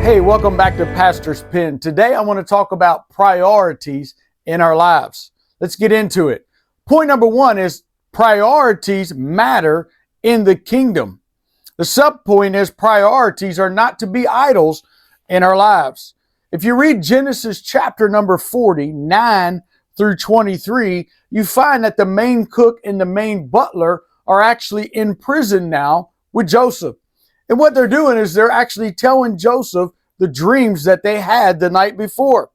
Hey, welcome back to Pastor's Pen. Today I want to talk about priorities in our lives. Let's get into it. Point number one is priorities matter in the kingdom. The subpoint is priorities are not to be idols in our lives. If you read Genesis chapter number 40, 9 through 23, you find that the main cook and the main butler are actually in prison now with Joseph. And what they're doing is they're actually telling Joseph the dreams that they had the night before.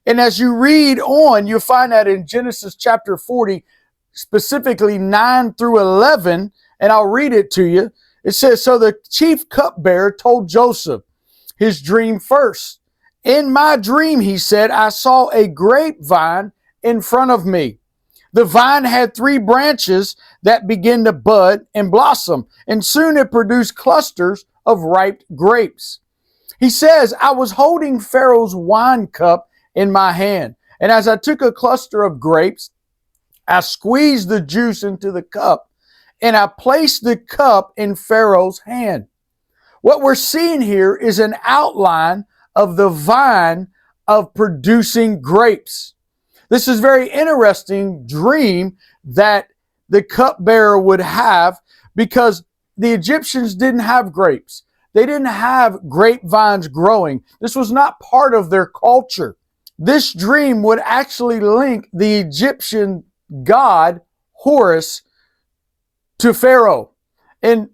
And as you read on, you'll find that in Genesis chapter 40, specifically 9 through 11, and I'll read it to you. It says, "So the chief cupbearer told Joseph his dream first. In my dream, he said, I saw a grapevine in front of me. The vine had 3 branches that began to bud and blossom, and soon it produced clusters of ripe grapes. He says, I was holding Pharaoh's wine cup in my hand, and as I took a cluster of grapes, I squeezed the juice into the cup, and I placed the cup in Pharaoh's hand." What we're seeing here is an outline of the vine of producing grapes. This is a very interesting dream that the cupbearer would have, because the Egyptians didn't have grapes. They didn't have grapevines growing. This was not part of their culture. This dream would actually link the Egyptian god Horus to Pharaoh. And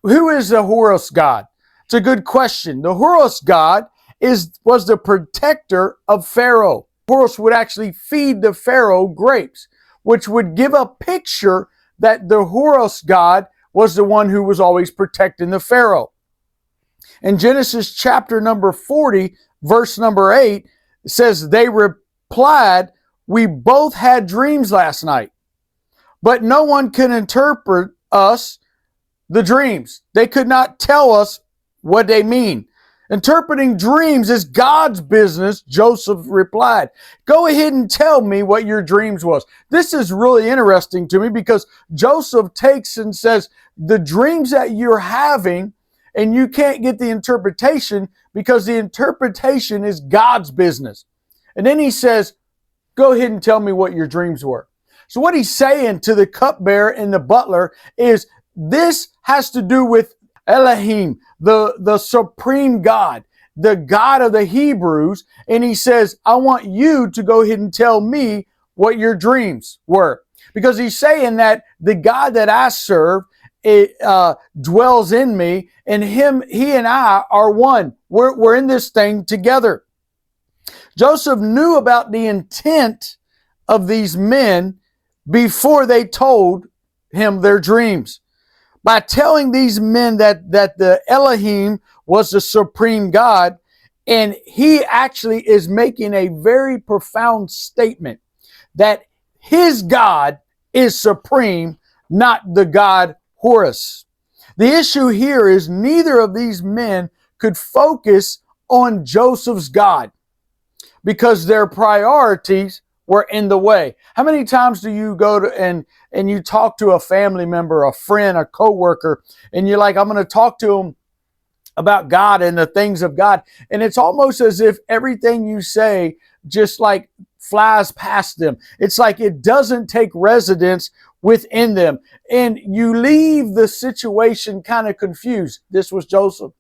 who is the Horus god? It's a good question. The Horus god was the protector of Pharaoh. Horus would actually feed the Pharaoh grapes, which would give a picture that the Horus god was the one who was always protecting the Pharaoh. In Genesis chapter number 40, verse number 8, it says, "They replied, we both had dreams last night, but no one can interpret us the dreams. They could not tell us what they mean. Interpreting dreams is God's business," Joseph replied. "Go ahead and tell me what your dreams was." This is really interesting to me, because Joseph takes and says, the dreams that you're having, and you can't get the interpretation because the interpretation is God's business. And then he says, go ahead and tell me what your dreams were. So what he's saying to the cupbearer and the butler is, this has to do with Elohim, the supreme God, the God of the Hebrews. And he says, I want you to go ahead and tell me what your dreams were. Because he's saying that the God that I serve, dwells in me, and he and I are one. We're in this thing together. Joseph knew about the intent of these men before they told him their dreams. By telling these men that the Elohim was the supreme God, and he actually is making a very profound statement that his God is supreme, not the God Horus. The issue here is neither of these men could focus on Joseph's God because their priorities were in the way. How many times do you go to and you talk to a family member, a friend, a coworker, and you're like, I'm going to talk to them about God and the things of God, and it's almost as if everything you say just like flies past them. It's like it doesn't take residence within them, and you leave the situation kind of confused. This was Joseph.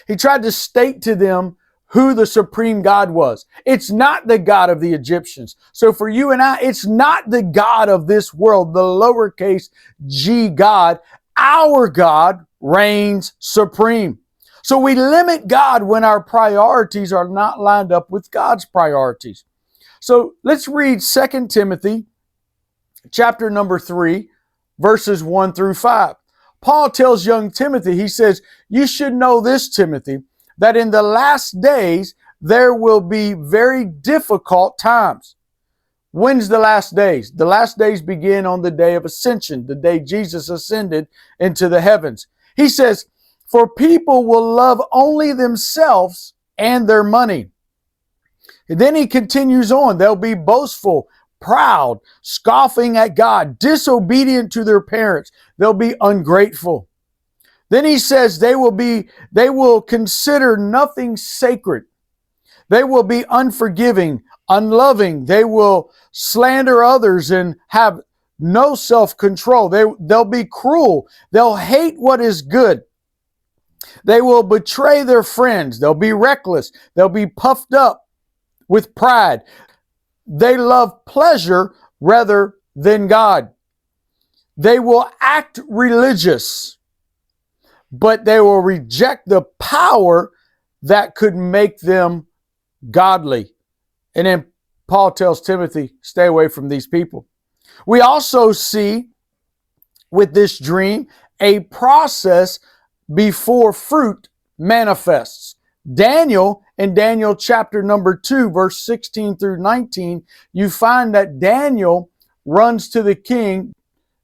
He tried to state to them who the supreme God was. It's not the God of the Egyptians. So for you and I, it's not the God of this world, the lowercase g God. Our God reigns supreme. So we limit God when our priorities are not lined up with God's priorities. So let's read 2 Timothy chapter number 3, verses 1 through 5. Paul tells young Timothy, he says, you should know this, Timothy, that in the last days there will be very difficult times. When's the last days? The last days begin on the day of ascension, the day Jesus ascended into the heavens. He says, for people will love only themselves and their money. And then he continues on. They'll be boastful, proud, scoffing at God, disobedient to their parents. They'll be ungrateful. Then he says they will consider nothing sacred. They will be unforgiving, unloving. They will slander others and have no self-control. They'll be cruel. They'll hate what is good. They will betray their friends. They'll be reckless. They'll be puffed up with pride. They love pleasure rather than God. They will act religious, but they will reject the power that could make them godly. And then Paul tells Timothy, stay away from these people. We also see with this dream a process before fruit manifests. Daniel, in Daniel chapter number 2, verse 16 through 19, you find that Daniel runs to the king,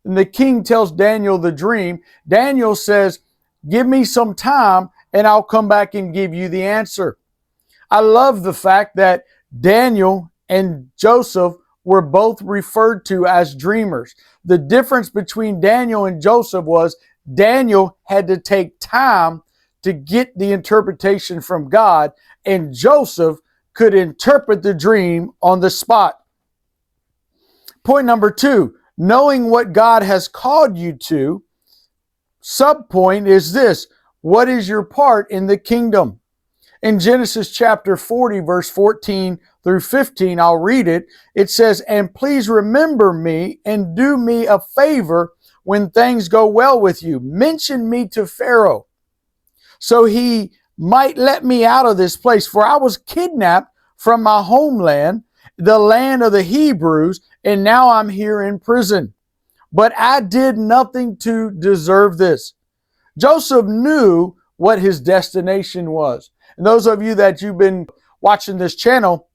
and the king tells Daniel the dream. Daniel says, give me some time and I'll come back and give you the answer. I love the fact that Daniel and Joseph were both referred to as dreamers. The difference between Daniel and Joseph was Daniel had to take time to get the interpretation from God, and Joseph could interpret the dream on the spot. Point number 2, knowing what God has called you to. Subpoint is this: what is your part in the kingdom? In Genesis chapter 40, verse 14 through 15, I'll read it. It says, and please remember me and do me a favor when things go well with you. Mention me to Pharaoh, so he might let me out of this place. For I was kidnapped from my homeland, the land of the Hebrews, and now I'm here in prison. But I did nothing to deserve this. Joseph knew what his destination was. And those of you that you've been watching this channel,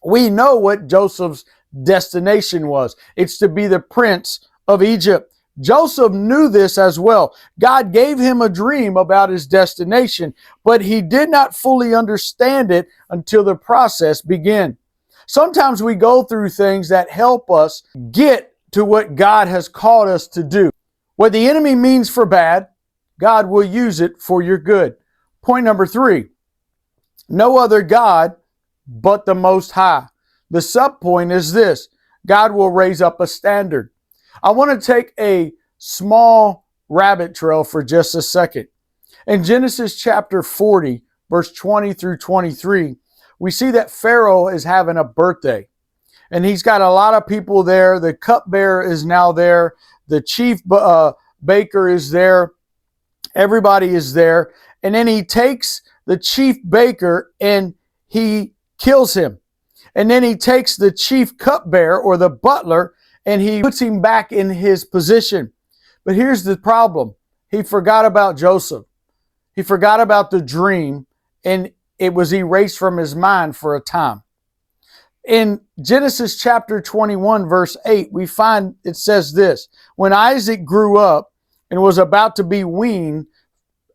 we know what Joseph's destination was. It's to be the prince of Egypt. Joseph knew this as well. God gave him a dream about his destination, but he did not fully understand it until the process began. Sometimes we go through things that help us get to what God has called us to do. What the enemy means for bad, God will use it for your good. Point number 3, no other God but the Most High. The subpoint is this: God will raise up a standard. I want to take a small rabbit trail for just a second. In Genesis chapter 40, verse 20 through 23, we see that Pharaoh is having a birthday. And he's got a lot of people there. The cupbearer is now there. The chief baker is there. Everybody is there. And then he takes the chief baker and he kills him. And then he takes the chief cupbearer or the butler and he puts him back in his position. But here's the problem. He forgot about Joseph. He forgot about the dream, and it was erased from his mind for a time. In Genesis chapter 21, verse 8, we find it says this: when Isaac grew up and was about to be weaned,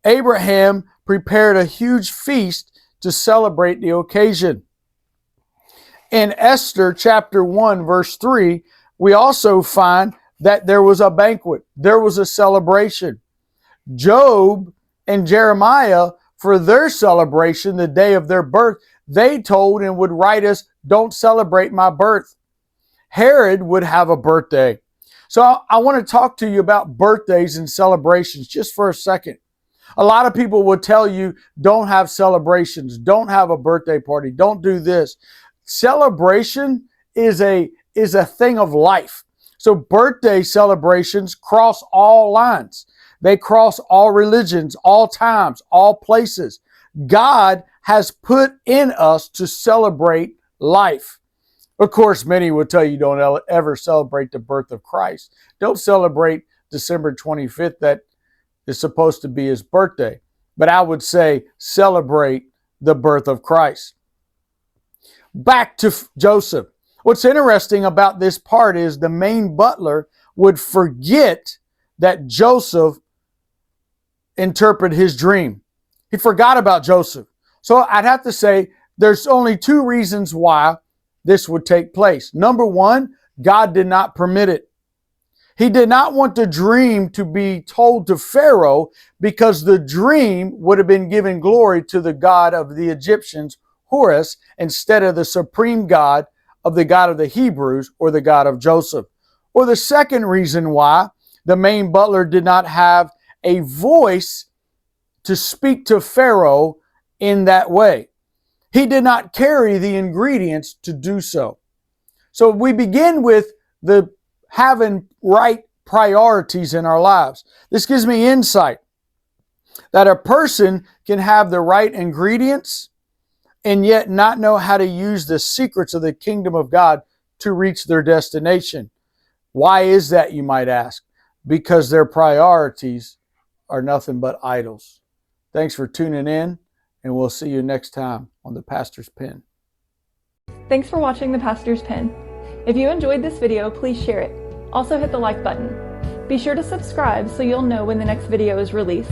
Abraham prepared a huge feast to celebrate the occasion. In Esther chapter 1, verse 3, we also find that there was a banquet. There was a celebration. Job and Jeremiah, for their celebration, the day of their birth, they told and would write us, don't celebrate my birth. Herod would have a birthday. So I want to talk to you about birthdays and celebrations just for a second. A lot of people will tell you, don't have celebrations, don't have a birthday party, don't do this. Celebration is a thing of life. So birthday celebrations cross all lines. They cross all religions, all times, all places. God has put in us to celebrate life. Of course, many will tell you don't ever celebrate the birth of Christ. Don't celebrate December 25th, that is supposed to be his birthday. But I would say celebrate the birth of Christ. Back to Joseph. What's interesting about this part is the main butler would forget that Joseph interpreted his dream. He forgot about Joseph. So I'd have to say there's only 2 reasons why this would take place. Number 1, God did not permit it. He did not want the dream to be told to Pharaoh because the dream would have been giving glory to the god of the Egyptians, Horus, instead of the supreme God of the Hebrews or the God of Joseph. Or the second reason why the main butler did not have a voice to speak to Pharaoh in that way. He did not carry the ingredients to do so. So we begin with the having right priorities in our lives. This gives me insight that a person can have the right ingredients and yet not know how to use the secrets of the kingdom of God to reach their destination. Why is that, you might ask? Because their priorities are nothing but idols. Thanks for tuning in, and we'll see you next time on The Pastor's Pen. Thanks for watching The Pastor's Pen. If you enjoyed this video, please share it. Also hit the like button. Be sure to subscribe so you'll know when the next video is released.